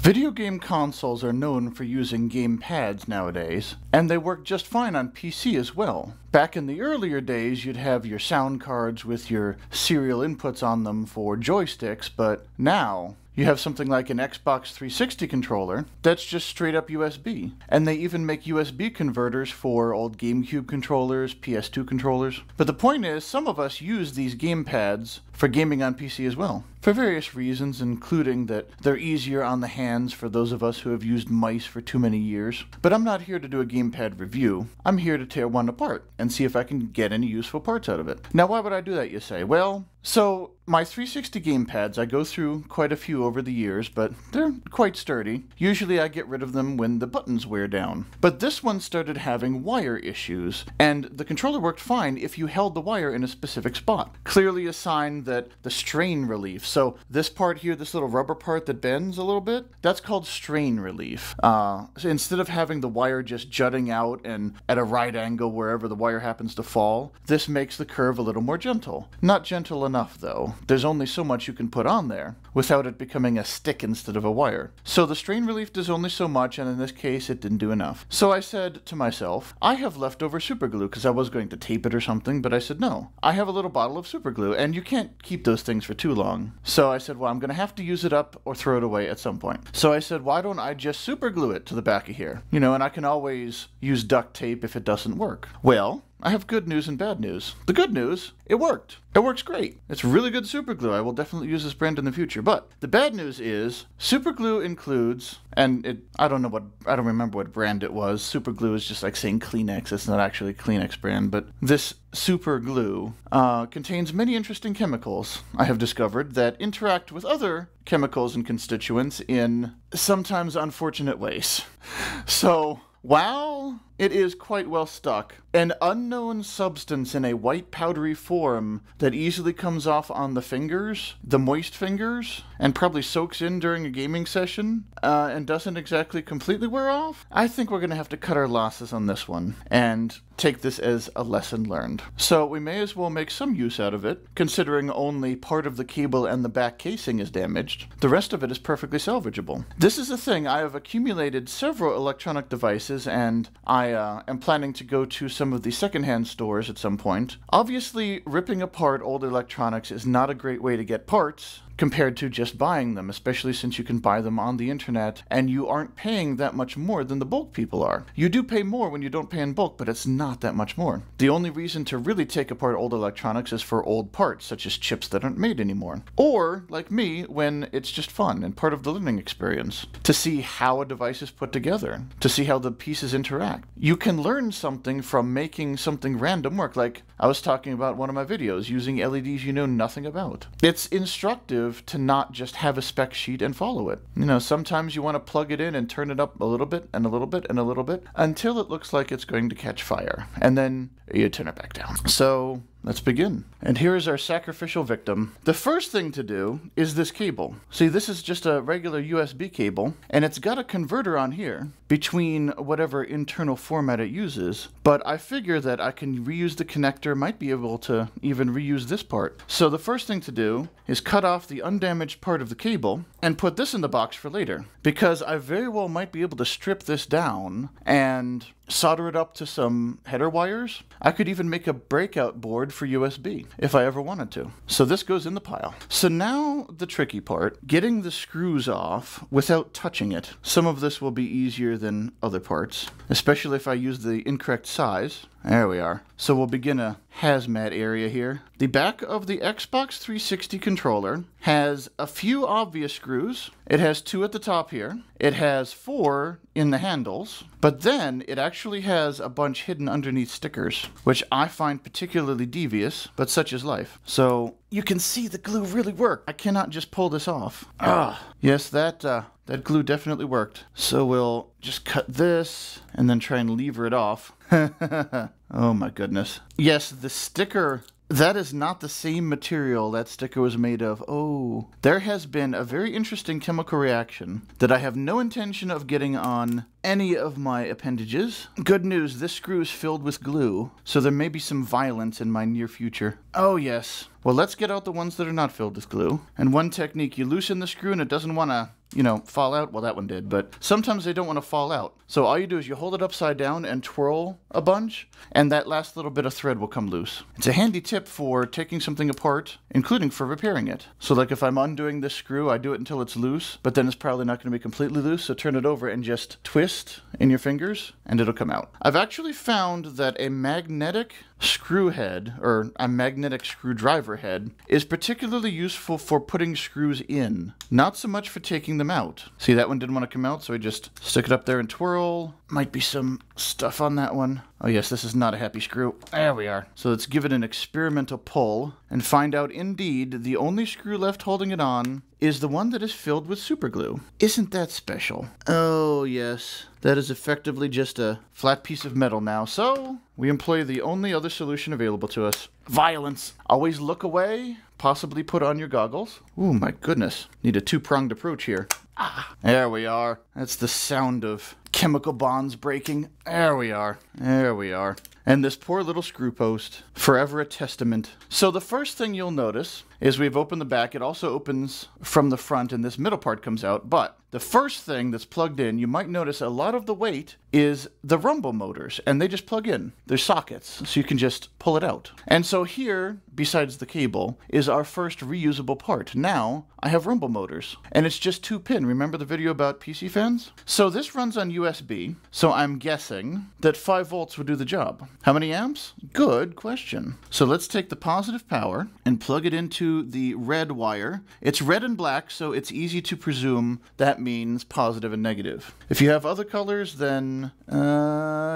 Video game consoles are known for using gamepads nowadays, and they work just fine on PC as well. Back in the earlier days, you'd have your sound cards with your serial inputs on them for joysticks, but now you have something like an Xbox 360 controller that's just straight up USB. And they even make USB converters for old GameCube controllers, PS2 controllers. But the point is, some of us use these gamepads for gaming on PC as well, for various reasons, including that they're easier on the hands for those of us who have used mice for too many years. But I'm not here to do a gamepad review. I'm here to tear one apart and see if I can get any useful parts out of it. Now, why would I do that, you say? Well, so my 360 gamepads, I go through quite a few over the years, but they're quite sturdy. Usually I get rid of them when the buttons wear down. But this one started having wire issues, and the controller worked fine if you held the wire in a specific spot. Clearly a sign that the strain relief, so this part here, this little rubber part that bends a little bit, that's called strain relief. So instead of having the wire just jutting out and at a right angle wherever the wire happens to fall, this makes the curve a little more gentle. Not gentle enough though. There's only so much you can put on there without it becoming a stick instead of a wire. So the strain relief does only so much, and in this case it didn't do enough. So I said to myself, I have leftover super glue, because I was going to tape it or something, but I said no. I have a little bottle of super glue, and you can't keep those things for too long. So I said, well, I'm going to have to use it up or throw it away at some point. So I said, why don't I just super glue it to the back of here? You know, and I can always use duct tape if it doesn't work. Well, I have good news and bad news. The good news, it worked. It works great. It's really good super glue. I will definitely use this brand in the future. But the bad news is super glue includes, and I don't remember what brand it was. Super glue is just like saying Kleenex. It's not actually a Kleenex brand, but this super glue contains many interesting chemicals, I have discovered, that interact with other chemicals and constituents in sometimes unfortunate ways. So, while it is quite well stuck, an unknown substance in a white powdery form that easily comes off on the fingers, the moist fingers, and probably soaks in during a gaming session, and doesn't exactly completely wear off, I think we're going to have to cut our losses on this one and take this as a lesson learned. So we may as well make some use out of it, considering only part of the cable and the back casing is damaged. The rest of it is perfectly salvageable. This is a thing. I have accumulated several electronic devices, and I am planning to go to some of the secondhand stores at some point. Obviously, ripping apart old electronics is not a great way to get parts compared to just buying them, especially since you can buy them on the internet and you aren't paying that much more than the bulk people are. You do pay more when you don't pay in bulk, but it's not that much more. The only reason to really take apart old electronics is for old parts, such as chips that aren't made anymore. Or, like me, when it's just fun and part of the learning experience, to see how a device is put together, to see how the pieces interact. You can learn something from making something random work, like I was talking about one of my videos, using LEDs you know nothing about. It's instructive to not just have a spec sheet and follow it. You know, sometimes you want to plug it in and turn it up a little bit and a little bit and a little bit until it looks like it's going to catch fire, and then you turn it back down. So let's begin. And here is our sacrificial victim. The first thing to do is this cable. See, this is just a regular USB cable, and it's got a converter on here between whatever internal format it uses, but I figure that I can reuse the connector, might be able to even reuse this part. So the first thing to do is cut off the undamaged part of the cable and put this in the box for later, because I very well might be able to strip this down and solder it up to some header wires. I could even make a breakout board for USB if I ever wanted to. So this goes in the pile. So now the tricky part, getting the screws off without touching it. Some of this will be easier than other parts, especially if I use the incorrect size. There we are. So we'll begin a hazmat area here. The back of the Xbox 360 controller has a few obvious screws. It has 2 at the top here. It has 4 in the handles, but then it actually has a bunch hidden underneath stickers, which I find particularly devious, but such is life. So you can see the glue really worked. I cannot just pull this off. Yes, that glue definitely worked. So we'll just cut this and then try and lever it off. Oh my goodness. Yes, the sticker, that is not the same material that sticker was made of. Oh, there has been a very interesting chemical reaction that I have no intention of getting on any of my appendages. Good news, this screw is filled with glue, so there may be some violence in my near future. Oh yes. Well, let's get out the ones that are not filled with glue. And one technique, you loosen the screw and it doesn't want to, fall out. Well, that one did, but sometimes they don't want to fall out. So all you do is you hold it upside down and twirl a bunch, and that last little bit of thread will come loose. It's a handy tip for taking something apart, including for repairing it. So like if I'm undoing this screw, I do it until it's loose, but then it's probably not going to be completely loose, so turn it over and just twist in your fingers, and it'll come out. I've actually found that a magnetic screw head, or a magnetic screwdriver head, is particularly useful for putting screws in, not so much for taking them out. See, that one didn't want to come out, so I just stick it up there and twirl. Might be some stuff on that one. Oh yes, this is not a happy screw. There we are. So let's give it an experimental pull and find out indeed the only screw left holding it on is the one that is filled with super glue. Isn't that special? Oh yes, that is effectively just a flat piece of metal now. So we employ the only other solution available to us. Violence. Always look away, possibly put on your goggles. Ooh, my goodness. Need a two-pronged approach here. Ah, there we are. That's the sound of chemical bonds breaking. There we are. There we are. And this poor little screw post, forever a testament. So the first thing you'll notice is we've opened the back. It also opens from the front, and this middle part comes out. But the first thing that's plugged in, you might notice a lot of the weight is the rumble motors, and they just plug in. They're sockets, so you can just pull it out. And so here, besides the cable, is our first reusable part. Now, I have rumble motors, and it's just 2-pin. Remember the video about PC fans? So this runs on USB, so I'm guessing that 5 volts would do the job. How many amps? Good question. So let's take the positive power and plug it into the red wire. It's red and black, so it's easy to presume that means positive and negative. If you have other colors, then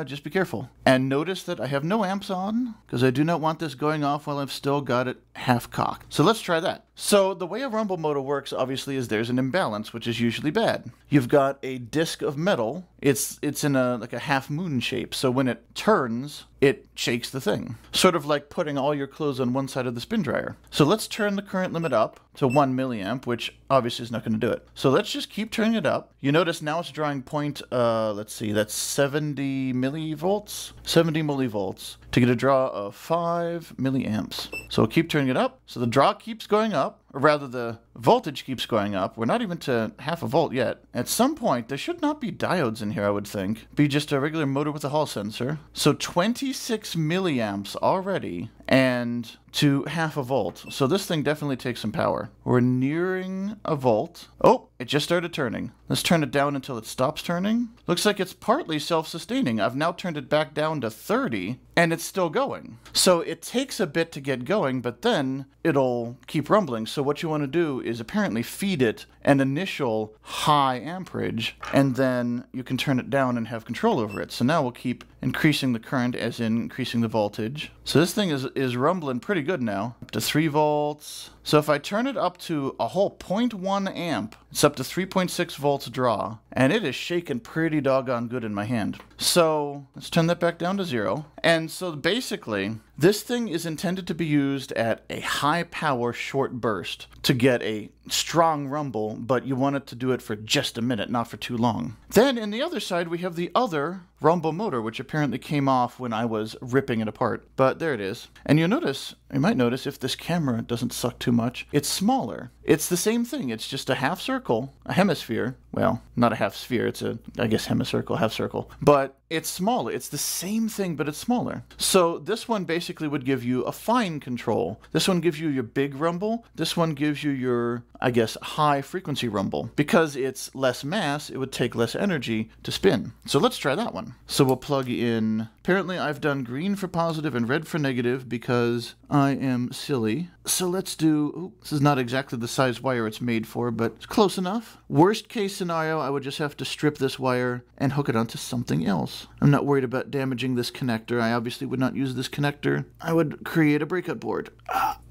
just be careful. And notice that I have no amps on, because I do not want this going off while I've still got it half cocked. So let's try that. So the way a rumble motor works, obviously, is there's an imbalance, which is usually bad. You've got a disc of metal. It's in like a half moon shape, so when it turns, it shakes the thing. Sort of like putting all your clothes on one side of the spin dryer. So let's turn the current limit up to 1 milliamp, which obviously is not going to do it. So let's just keep turning it up. You notice now it's drawing point, let's see, that's 70 millivolts? 70 millivolts to get a draw of 5 milliamps. So we'll keep turning it up. So the draw keeps going up, or rather the voltage keeps going up. We're not even to half a volt yet. At some point, there should not be diodes in here, I would think. Be just a regular motor with a Hall sensor. So 26 milliamps already, and to half a volt. So this thing definitely takes some power. We're nearing a volt. Oh, it just started turning. Let's turn it down until it stops turning. Looks like it's partly self-sustaining. I've now turned it back down to 30, and it's still going. So it takes a bit to get going, but then it'll keep rumbling. So what you want to do is apparently feed it an initial high amperage, and then you can turn it down and have control over it. So now we'll keep increasing the current, as in increasing the voltage. So this thing is rumbling pretty good now. Up to 3 volts. So if I turn it up to a whole 0.1 amp, it's up to 3.6 volts draw, and it is shaking pretty doggone good in my hand. So let's turn that back down to 0. And so basically, this thing is intended to be used at a high power short burst to get a strong rumble, but you want it to do it for just a minute, not for too long. Then in the other side, we have the other rumble motor, which apparently came off when I was ripping it apart. But there it is. And you might notice if this camera doesn't suck too much, it's smaller. It's the same thing. It's just a half circle, a hemisphere. Well, not a half sphere. It's I guess, hemicircle, half circle. But it's smaller. It's the same thing, but it's smaller. So this one basically would give you a fine control. This one gives you your big rumble. This one gives you your, I guess, high frequency rumble. Because it's less mass, it would take less energy to spin. So let's try that one. So we'll plug in. Apparently I've done green for positive and red for negative because I am silly. So let's do, this is not exactly the size wire it's made for, but it's close enough. Worst case scenario, I would just have to strip this wire and hook it onto something else. I'm not worried about damaging this connector. I obviously would not use this connector. I would create a breakout board.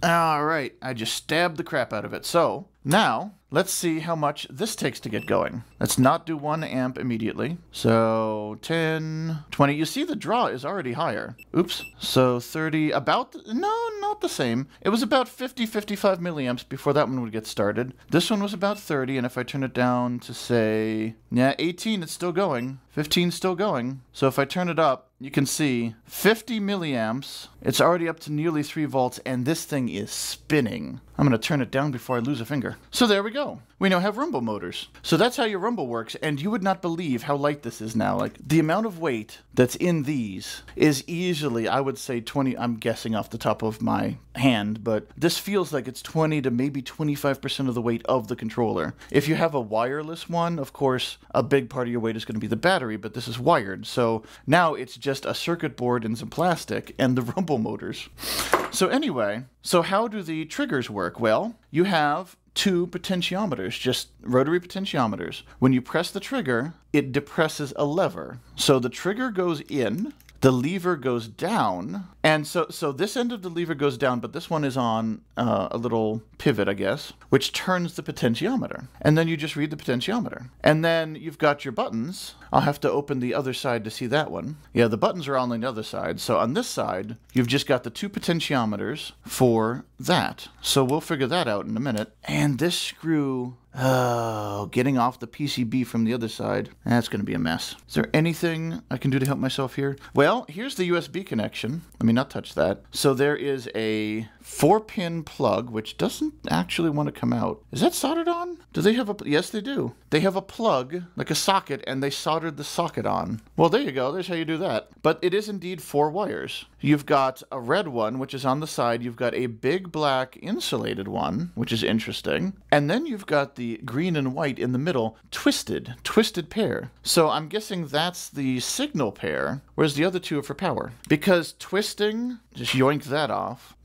All right, I just stabbed the crap out of it. So now let's see how much this takes to get going. Let's not do 1 amp immediately. So 10, 20. You see the draw is already higher. Oops. So 30, no, not the same. It was about 50, 55 milliamps before that one would get started. This one was about 30, and if I turn it down to say, yeah, 18, it's still going. 15 still going. So if I turn it up, you can see 50 milliamps. It's already up to nearly 3 volts, and this thing is spinning. I'm going to turn it down before I lose a finger. So there we go. We now have rumble motors. So that's how your rumble works, and you would not believe how light this is now. Like, the amount of weight that's in these is easily, I would say 20, I'm guessing off the top of my hand, but this feels like it's 20 to maybe 25% of the weight of the controller. If you have a wireless one, of course, a big part of your weight is going to be the battery, but this is wired. So now it's just a circuit board and some plastic and the rumble motors. So anyway, so how do the triggers work? Well, you have 2 potentiometers, just rotary potentiometers. When you press the trigger, it depresses a lever. So the trigger goes in, the lever goes down, and so this end of the lever goes down, but this one is on a little pivot, I guess, which turns the potentiometer. And then you just read the potentiometer. And then you've got your buttons. I'll have to open the other side to see that one. Yeah, the buttons are on the other side. So on this side, you've just got the 2 potentiometers for that. So we'll figure that out in a minute. And this screw, oh, getting off the PCB from the other side, that's going to be a mess. Is there anything I can do to help myself here? Well, here's the USB connection. Let me not touch that. So there is a 4-pin plug, which doesn't actually want to come out. Is that soldered on? Do they have a... Yes, they do. They have a plug, like a socket, and they soldered the socket on. Well, there you go. There's how you do that. But it is indeed 4 wires. You've got a red one, which is on the side. You've got a big black insulated one, which is interesting. And then you've got the green and white in the middle, twisted pair. So I'm guessing that's the signal pair, whereas the other 2 are for power. Because twisting, just yoink that off.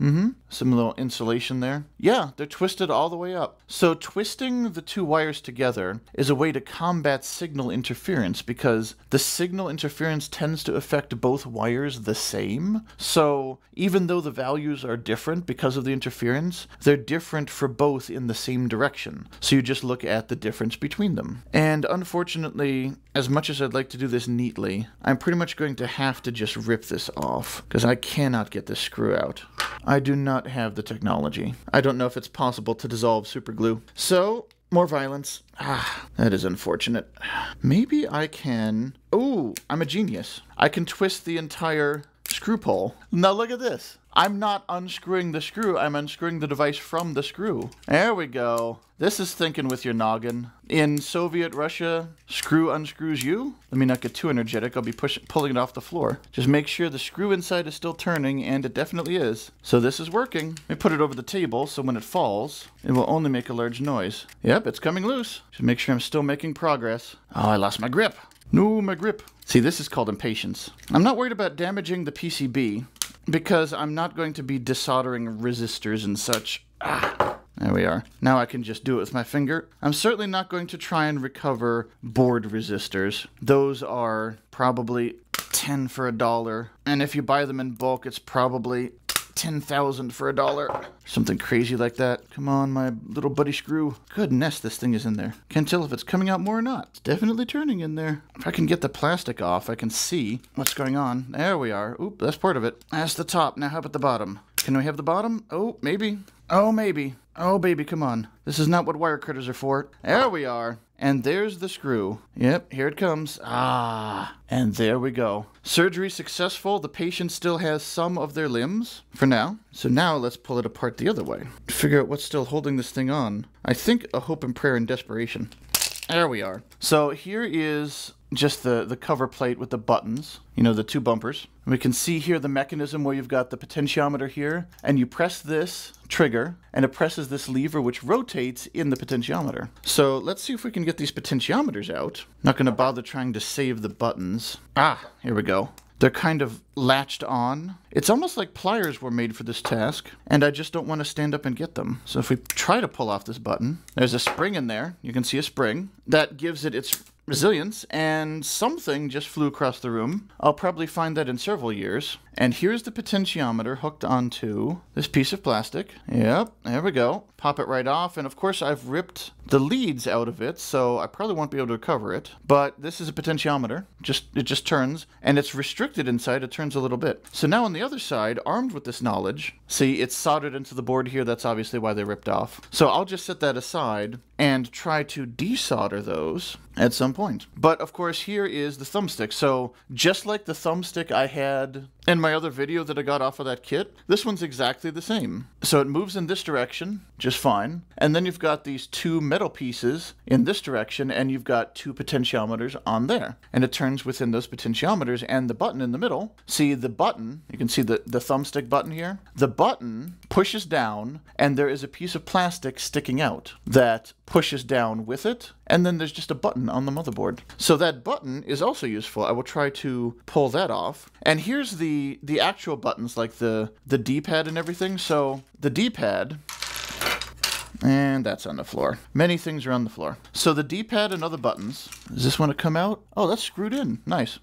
Some little insulation there. Yeah, they're twisted all the way up. So twisting the 2 wires together is a way to combat signal interference, because the signal interference tends to affect both wires the same. So even though the values are different because of the interference, they're different for both in the same direction. So you just look at the difference between them. And unfortunately, as much as I'd like to do this neatly, I'm pretty much going to have to just rip this off, because I cannot get this screw out. I do not have the technology. I don't know if it's possible to dissolve super glue. So, more violence. Ah, that is unfortunate. Maybe I can... Oh, I'm a genius. I can twist the entire screw pole. Now look at this. I'm not unscrewing the screw, I'm unscrewing the device from the screw. There we go. This is thinking with your noggin. In Soviet Russia, screw unscrews you. Let me not get too energetic, I'll be pulling it off the floor. Just make sure the screw inside is still turning, and it definitely is. So this is working. Let me put it over the table so when it falls, it will only make a large noise. Yep, it's coming loose. Just make sure I'm still making progress. Oh, I lost my grip. No, my grip. See, this is called impatience. I'm not worried about damaging the PCB, because I'm not going to be desoldering resistors and such. Ah, there we are. Now I can just do it with my finger. I'm certainly not going to try and recover board resistors. Those are probably 10 for $1. And if you buy them in bulk, it's probably 10,000 for $1. Something crazy like that. Come on, my little buddy screw. Goodness, this thing is in there. Can't tell if it's coming out more or not. It's definitely turning in there. If I can get the plastic off, I can see what's going on. There we are. Oop, that's part of it. That's the top. Now how about the bottom? Can we have the bottom? Oh, maybe. Oh, maybe. Oh, baby, come on. This is not what wire cutters are for. There we are. And there's the screw. Yep, here it comes. Ah, and there we go. Surgery successful. The patient still has some of their limbs for now. So now let's pull it apart the other way. Figure out what's still holding this thing on. I think a hope and prayer and desperation. There we are. So here is just the cover plate with the buttons, you know, the 2 bumpers. And we can see here the mechanism where you've got the potentiometer here, and you press this trigger, and it presses this lever which rotates in the potentiometer. So let's see if we can get these potentiometers out. Not going to bother trying to save the buttons. Ah, here we go. They're kind of latched on. It's almost like pliers were made for this task, and I just don't want to stand up and get them. So if we try to pull off this button, there's a spring in there. You can see a spring. That gives it its resilience, and something just flew across the room. I'll probably find that in several years, And here's the potentiometer hooked onto this piece of plastic. Yep, there we go. Pop it right off, and of course I've ripped the leads out of it, so I probably won't be able to recover it. But this is a potentiometer. It just turns, and it's restricted inside. It turns a little bit. So now on the other side, armed with this knowledge, see, it's soldered into the board here. That's obviously why they ripped off. So I'll just set that aside and try to desolder those at some point. But of course, here is the thumbstick. So just like the thumbstick I had in my other video that I got off of that kit, this one's exactly the same. So it moves in this direction just fine. And then you've got these two metal pieces in this direction, and you've got two potentiometers on there. And it turns within those potentiometers, and the button in the middle, see the button, you can see the thumbstick button here. The button pushes down, and there is a piece of plastic sticking out that pushes down with it, and then there's just a button on the motherboard. So that button is also useful. I will try to pull that off. And here's the actual buttons, like the D-pad and everything. So the D-pad, and that's on the floor. Many things are on the floor. So the D-pad and other buttons, does this want to come out? Oh, that's screwed in. Nice.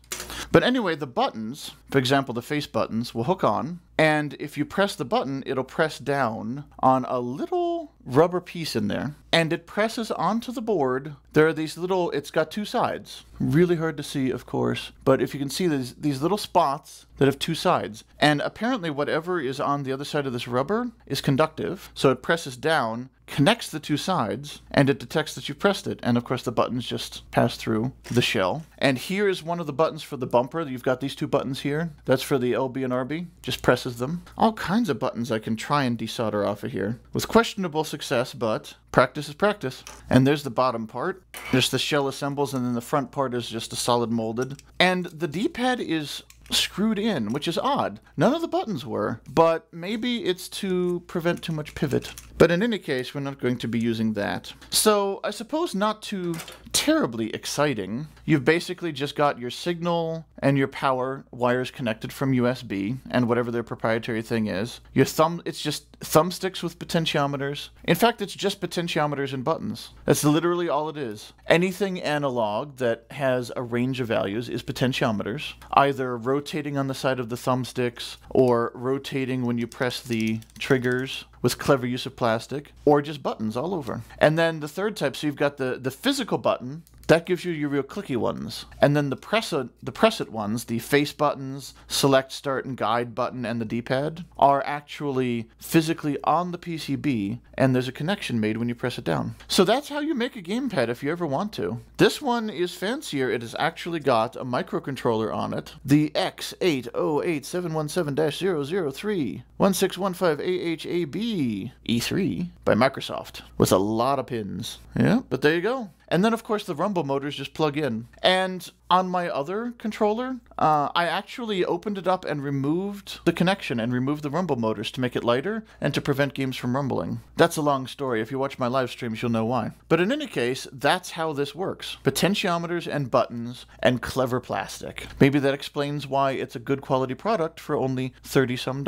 But anyway, the buttons, for example, the face buttons, will hook on, and if you press the button, it'll press down on a little rubber piece in there, and it presses onto the board. There are these little, it's got two sides. Really hard to see, of course, but if you can see these little spots that have two sides, and apparently whatever is on the other side of this rubber is conductive, so it presses down, connects the two sides, and it detects that you pressed it. And of course the buttons just pass through the shell. And here is one of the buttons for the bumper. You've got these two buttons here. That's for the LB and RB. Just presses them. All kinds of buttons I can try and desolder off of here. With questionable success, but practice is practice. And there's the bottom part. Just the shell assembles, and then the front part is just a solid molded. And the D-pad is screwed in, which is odd. None of the buttons were, but maybe it's to prevent too much pivot. But in any case, we're not going to be using that. So I suppose not too terribly exciting. You've basically just got your signal and your power wires connected from USB and whatever their proprietary thing is. It's just thumbsticks with potentiometers. In fact, it's just potentiometers and buttons. That's literally all it is. Anything analog that has a range of values is potentiometers, either rotating on the side of the thumbsticks or rotating when you press the triggers with clever use of plastic, or just buttons all over. And then the third type, so you've got the physical button, that gives you your real clicky ones. And then the press it ones, the face buttons, select, start, and guide button, and the D-pad, are actually physically on the PCB, and there's a connection made when you press it down. So that's how you make a gamepad if you ever want to. This one is fancier. It has actually got a microcontroller on it. The X808717-003 1615AHAB E3 by Microsoft, with a lot of pins. Yeah, but there you go. And then, of course, the rumble motors just plug in. And on my other controller, I actually opened it up and removed the connection and removed the rumble motors to make it lighter and to prevent games from rumbling. That's a long story. If you watch my live streams, you'll know why. But in any case, that's how this works. Potentiometers and buttons and clever plastic. Maybe that explains why it's a good quality product for only $30-some.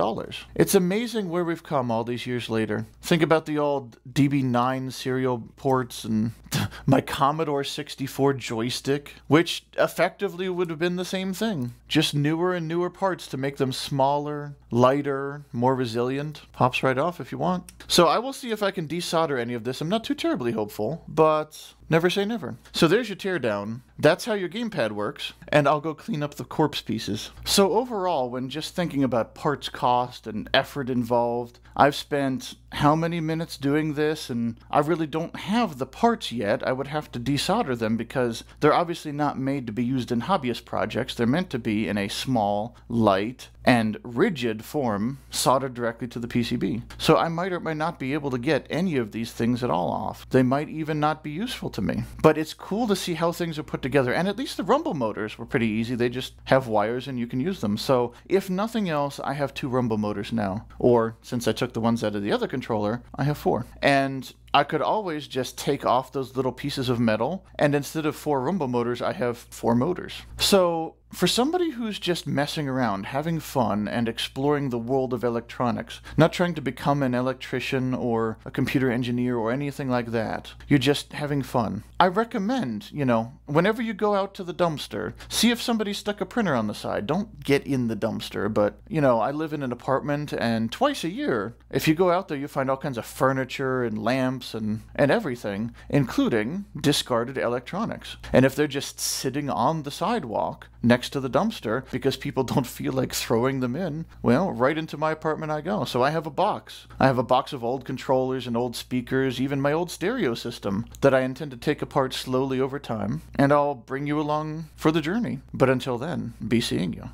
It's amazing where we've come all these years later. Think about the old DB9 serial ports and my Commodore 64 joystick, which effectively would have been the same thing. Just newer and newer parts to make them smaller, lighter, more resilient. Pops right off if you want. So I will see if I can desolder any of this. I'm not too terribly hopeful, but never say never. So there's your teardown. That's how your gamepad works, and I'll go clean up the corpse pieces. So overall, when just thinking about parts cost and effort involved, I've spent how many minutes doing this, and I really don't have the parts yet. I would have to desolder them because they're obviously not made to be used in hobbyist projects. They're meant to be in a small, light, and rigid form soldered directly to the PCB. So I might or might not be able to get any of these things at all off. They might even not be useful to me. But it's cool to see how things are put together, and at least the rumble motors were pretty easy. They just have wires and you can use them. So if nothing else, I have 2 rumble motors now. Or since I took the ones out of the other controller, I have 4. And I could always just take off those little pieces of metal, and instead of 4 rumble motors, I have 4 motors. So for somebody who's just messing around, having fun, and exploring the world of electronics, not trying to become an electrician or a computer engineer or anything like that, you're just having fun, I recommend, whenever you go out to the dumpster, see if somebody stuck a printer on the side. Don't get in the dumpster, but, I live in an apartment, and twice a year, if you go out there, you find all kinds of furniture and lamps and everything, including discarded electronics. And if they're just sitting on the sidewalk next to the dumpster because people don't feel like throwing them in, well, right into my apartment I go. So I have a box. I have a box of old controllers and old speakers, even my old stereo system that I intend to take apart slowly over time, and I'll bring you along for the journey. But until then, be seeing you.